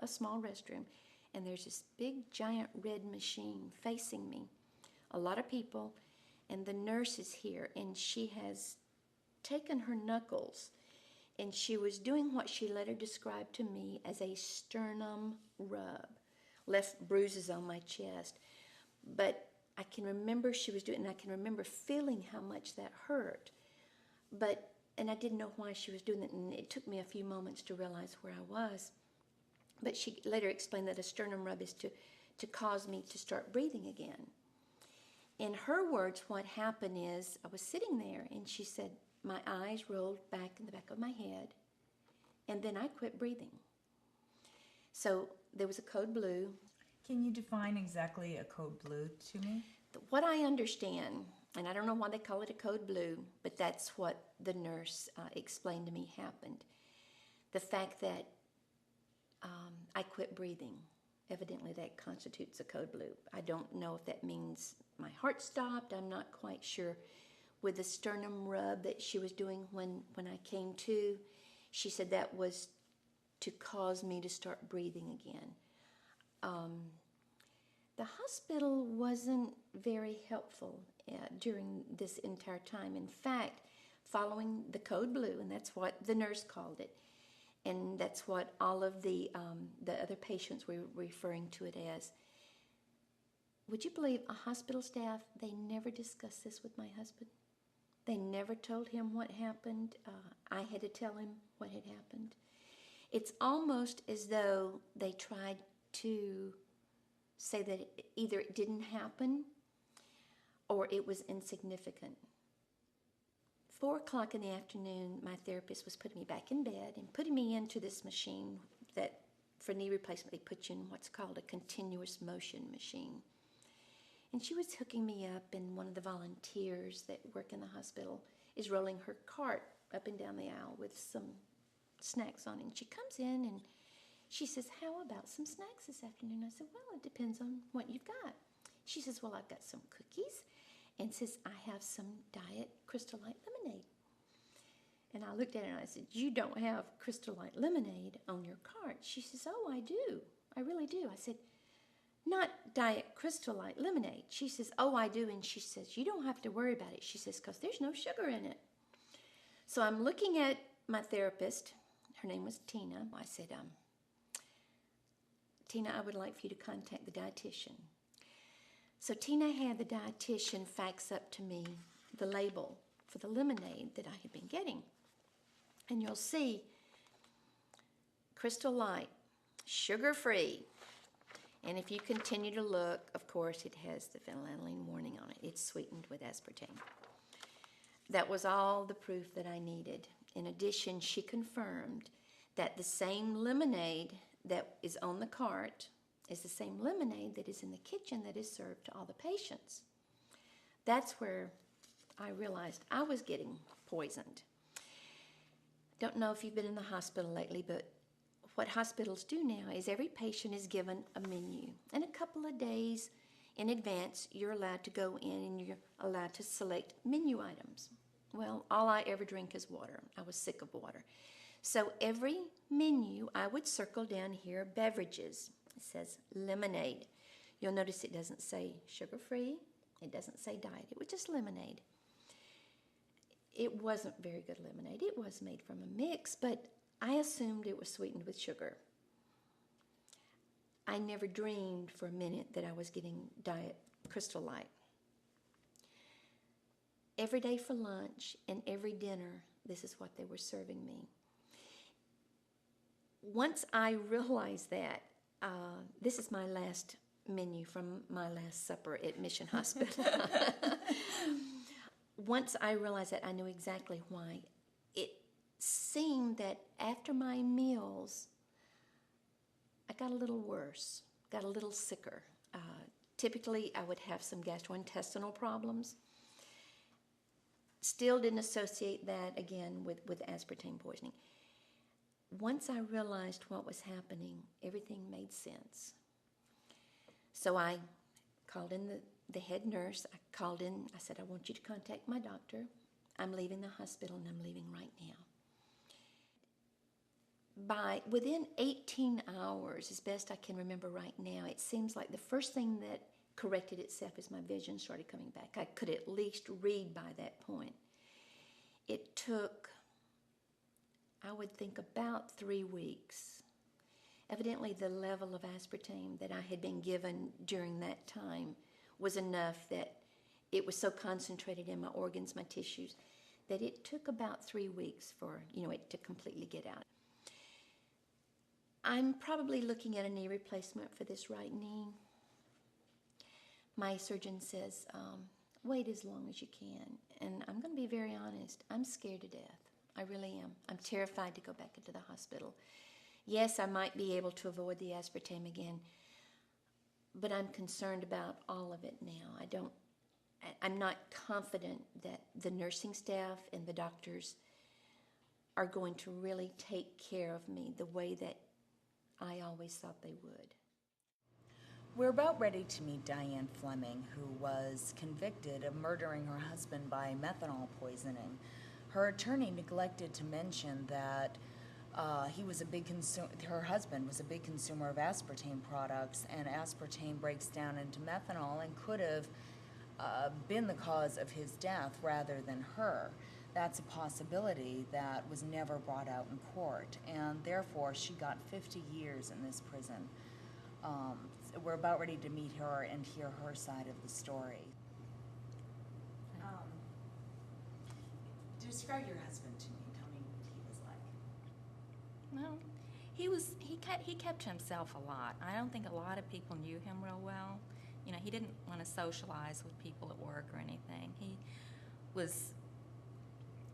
a small restroom, and there's this big giant red machine facing me. A lot of people, and the nurse is here, and she has taken her knuckles, and she was doing what she later described to me as a sternum rub. Left bruises on my chest. But I can remember she was doing it, and I can remember feeling how much that hurt. And I didn't know why she was doing it, and it took me a few moments to realize where I was. But she later explained that a sternum rub is to cause me to start breathing again. In her words, what happened is I was sitting there, and she said, my eyes rolled back in the back of my head, and then I quit breathing. So there was a code blue. Can you define exactly a code blue to me? What I understand, and I don't know why they call it a code blue, but that's what the nurse explained to me happened. The fact that I quit breathing, evidently that constitutes a code blue. I don't know if that means my heart stopped. I'm not quite sure. With the sternum rub that she was doing when I came to, she said that was to cause me to start breathing again. The hospital wasn't very helppful during this entire time. In fact, following the code blue, and that's what the nurse called it, and that's what all of the other patients were referring to it as. Would you believe a hospital staff, they never discussed this with my husband? They never told him what happened. I had to tell him what had happened. It's almost as though they tried to say that either it didn't happen or it was insignificant. 4 o'clock in the afternoon, my therapist was putting me back in bed and putting me into this machine that for knee replacement they put you in what's called a continuous motion machine. And she was hooking me up, and one of the volunteers that work in the hospital is rolling her cart up and down the aisle with some snacks on it. And she comes in and she says, how about some snacks this afternoon? I said, well, it depends on what you've got. She says, well, I've got some cookies, and says, I have some Diet Crystal Light lemonade. And I looked at her and I said, you don't have Crystal Light lemonade on your cart. She says, oh, I do. I really do. I said, not Diet Crystal Light lemonade. She says, oh, I do. And she says, you don't have to worry about it. She says, because there's no sugar in it. So I'm looking at my therapist. Her name was Tina. I said, Tina, I would like for you to contact the dietitian. So Tina had the dietitian fax up to me the label for the lemonade that I had been getting. And you'll see Crystal Light, sugar-free. And if you continue to look, of course, it has the phenylalanine warning on it. It's sweetened with aspartame. That was all the proof that I needed. In addition, she confirmed that the same lemonade that is on the cart is the same lemonade that is in the kitchen that is served to all the patients. That's where I realized I was getting poisoned. Don't know if you've been in the hospital lately, but what hospitals do now is every patient is given a menu. And a couple of days in advance, you're allowed to go in and you're allowed to select menu items. Well, all I ever drink is water. I was sick of water. So every menu, I would circle down here, beverages. It says lemonade. You'll notice it doesn't say sugar-free. It doesn't say diet. It was just lemonade. It wasn't very good lemonade. It was made from a mix, but I assumed it was sweetened with sugar. I never dreamed for a minute that I was getting Diet Crystal Light. Every day for lunch and every dinner, this is what they were serving me. Once I realized that, this is my last menu from my last supper at Mission Hospital. Once I realized that, I knew exactly why. It seemed that after my meals, I got a little worse, got a little sicker. Typically, I would have some gastrointestinal problems. Still didn't associate that, again, with aspartame poisoning. Once I realized what was happening, everything made sense. So I called in the head nurse. I called in. I said, I want you to contact my doctor. I'm leaving the hospital, and I'm leaving right now. within 18 hours, as best I can remember right now, it seems like the first thing that corrected itself as my vision started coming back. I could at least read by that point. It took, I would think, about 3 weeks. Evidently, the level of aspartame that I had been given during that time was enough that it was so concentrated in my organs, my tissues, that it took about 3 weeks for it to completely get out. I'm probably looking at a knee replacement for this right knee. My surgeon says, wait as long as you can. And I'm going to be very honest, I'm scared to death. I really am. I'm terrified to go back into the hospital. Yes, I might be able to avoid the aspartame again, but I'm concerned about all of it now. I'm not confident that the nursing staff and the doctors are going to really take care of me the way that I always thought they would. We're about ready to meet Diane Fleming, who was convicted of murdering her husband by methanol poisoning. Her attorney neglected to mention that her husband was a big consumer of aspartame products, and aspartame breaks down into methanol and could have been the cause of his death rather than her. That's a possibility that was never brought out in court, and therefore she got 50 years in this prison. We're about ready to meet her and hear her side of the story. Describe your husband to me. Tell me what he was like. Well, he kept to himself a lot. I don't think a lot of people knew him real well. He didn't want to socialize with people at work or anything. He was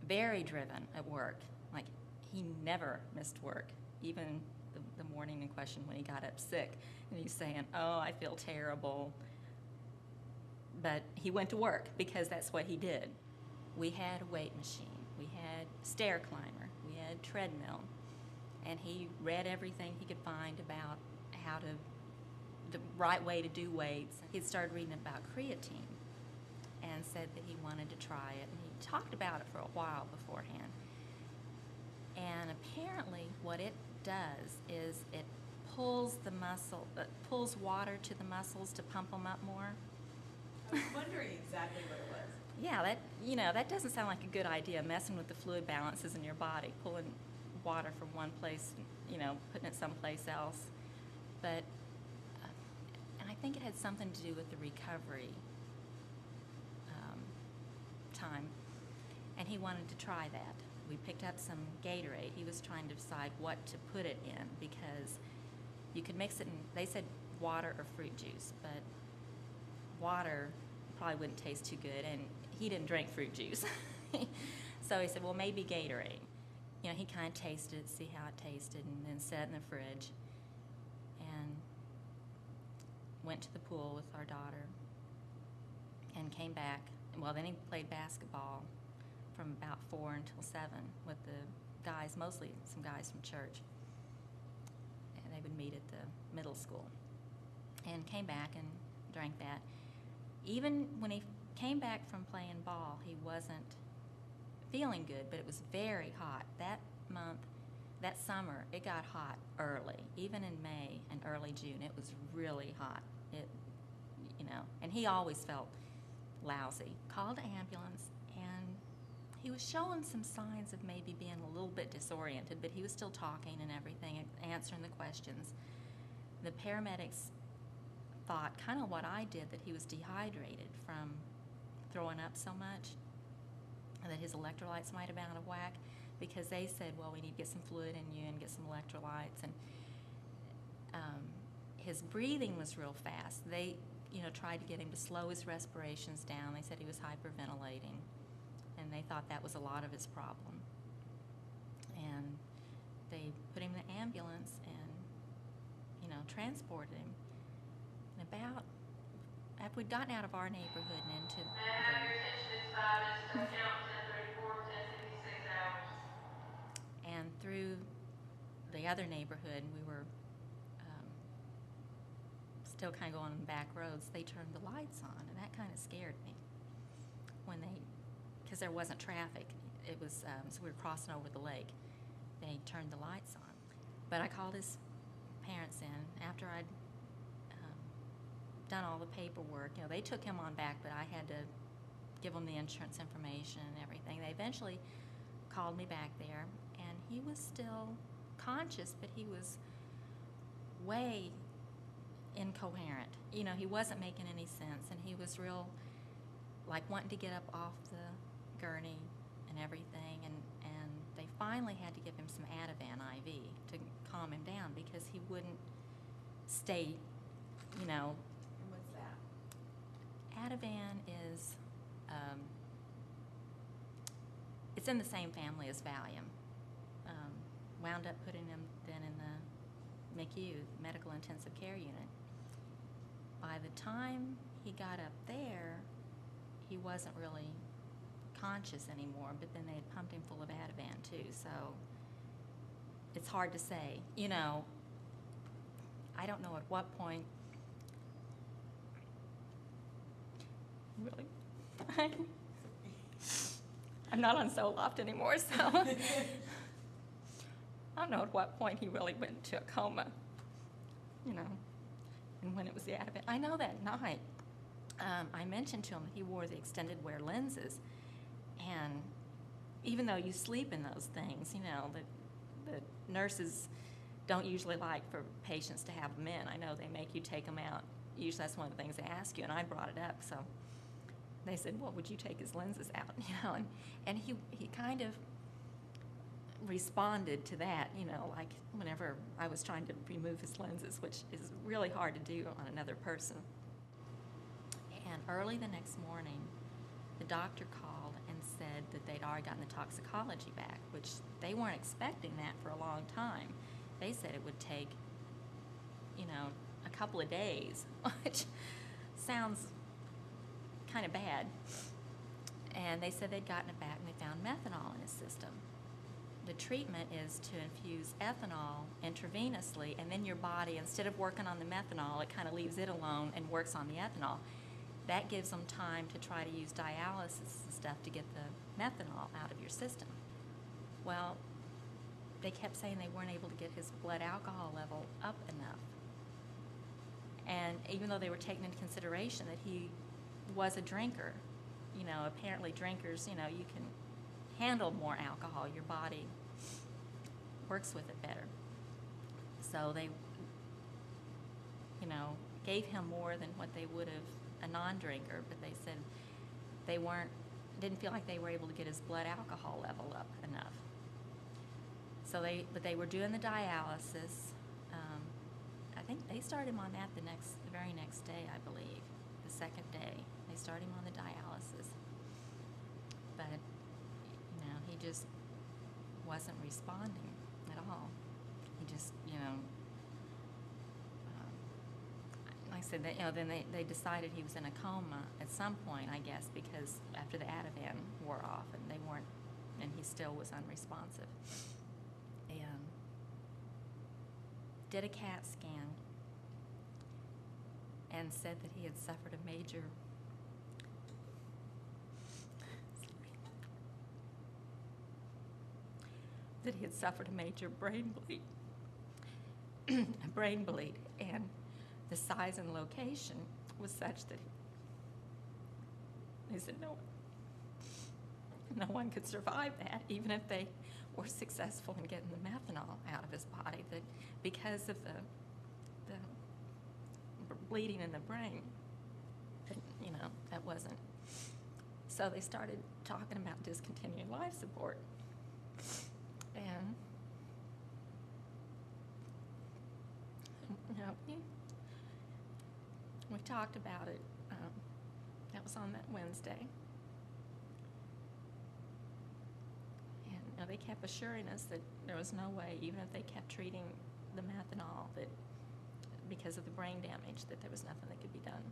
very driven at work. Like, he never missed work, even the morning in question when he got up sick. And he's saying, oh, I feel terrible. But he went to work because that's what he did. We had a weight machine. We had stair climber. We had treadmill. And he read everything he could find about the right way to do weights. He started reading about creatine and said that he wanted to try it. And he talked about it for a while beforehand. And apparently what it does is it pulls pulls water to the muscles to pump them up more. I was wondering exactly what it was. Yeah, that doesn't sound like a good idea, messing with the fluid balances in your body, pulling water from one place, putting it someplace else. But and I think it had something to do with the recovery time, and he wanted to try that. We picked up some Gatorade. He was trying to decide what to put it in because you could mix it in, they said water or fruit juice, but water probably wouldn't taste too good, and he didn't drink fruit juice. So he said, well, maybe Gatorade. He kind of tasted it, see how it tasted, and then set it in the fridge and went to the pool with our daughter and came back. Well, then he played basketball from about 4 until 7 with the guys, mostly some guys from church. And they would meet at the middle school. And came back and drank that. Even when he came back from playing ball, he wasn't feeling good, but it was very hot. That summer, it got hot early. Even in May and early June, it was really hot. And he always felt lousy. Called an ambulance, and he was showing some signs of maybe being a little bit disoriented, but he was still talking and everything, answering the questions. The paramedics thought, kind of what I did, that he was dehydrated from throwing up so much, and that his electrolytes might have been out of whack, because they said, well, we need to get some fluid in you and get some electrolytes. And his breathing was real fast. They tried to get him to slow his respirations down. They said he was hyperventilating, and they thought that was a lot of his problem. And they put him in the ambulance and transported him. And after we'd gotten out of our neighborhood and into and through the other neighborhood, we were still kind of going on back roads, they turned the lights on, and that kind of scared me because there wasn't traffic. It was so we were crossing over the lake. They turned the lights on, But I called his parents in after I'd done all the paperwork. You know, they took him on back, but I had to give them the insurance information and everything. They eventually called me back there, and he was still conscious, but he was way incoherent. You know, he wasn't making any sense, and he was real, like, wanting to get up off the gurney and everything, and they finally had to give him some Ativan IV to calm him down because he wouldn't stay, you know. And what's that? Ativan is, it's in the same family as Valium. Wound up putting him then in the MICU, Medical Intensive Care Unit. By the time he got up there, he wasn't really conscious anymore, but then they had pumped him full of Ativan too, so it's hard to say. You know, I don't know at what point. Really? I'm not on Zoloft anymore, so I don't know at what point he really went into a coma, you know, and when it was the Ativan. I know that night I mentioned to him that he wore the extended wear lenses, and even though you sleep in those things, you know, the nurses don't usually like for patients to have them in. I know they make you take them out. Usually that's one of the things they ask you, and I brought it up, so they said, well, would you take his lenses out, you know, and he kind of responded to that, you know, like whenever I was trying to remove his lenses, which is really hard to do on another person. And early the next morning, the doctor called and said that they'd already gotten the toxicology back, which they weren't expecting that for a long time. They said it would take, you know, a couple of days, which sounds kind of bad. And they said they'd gotten it back and they found methanol in his system. The treatment is to infuse ethanol intravenously, and then your body, instead of working on the methanol, it kind of leaves it alone and works on the ethanol. That gives them time to try to use dialysis and stuff to get the methanol out of your system. Well, they kept saying they weren't able to get his blood alcohol level up enough. And even though they were taking into consideration that he was a drinker, you know, apparently drinkers, you know, you can handle more alcohol. Your body works with it better. So they, you know, gave him more than what they would have a non-drinker, but they said they didn't feel like they were able to get his blood alcohol level up enough. So but they were doing the dialysis. I think they started him on that the very next day, I believe, the second day. They started him on the dialysis. But, you know, he just wasn't responding at all. He just, you know, like I said, you know, then they decided he was in a coma at some point, I guess, because after the Ativan wore off and he still was unresponsive. They did a CAT scan and said that he had suffered a major brain bleed. A brain bleed, and the size and location was such that he said no one could survive that, even if they were successful in getting the methanol out of his body, that because of the bleeding in the brain, you know, that wasn't. So they started talking about discontinuing life support. And, you know, we talked about it. That was on that Wednesday. And, you know, they kept assuring us that there was no way, even if they kept treating the methanol, that because of the brain damage, that there was nothing that could be done.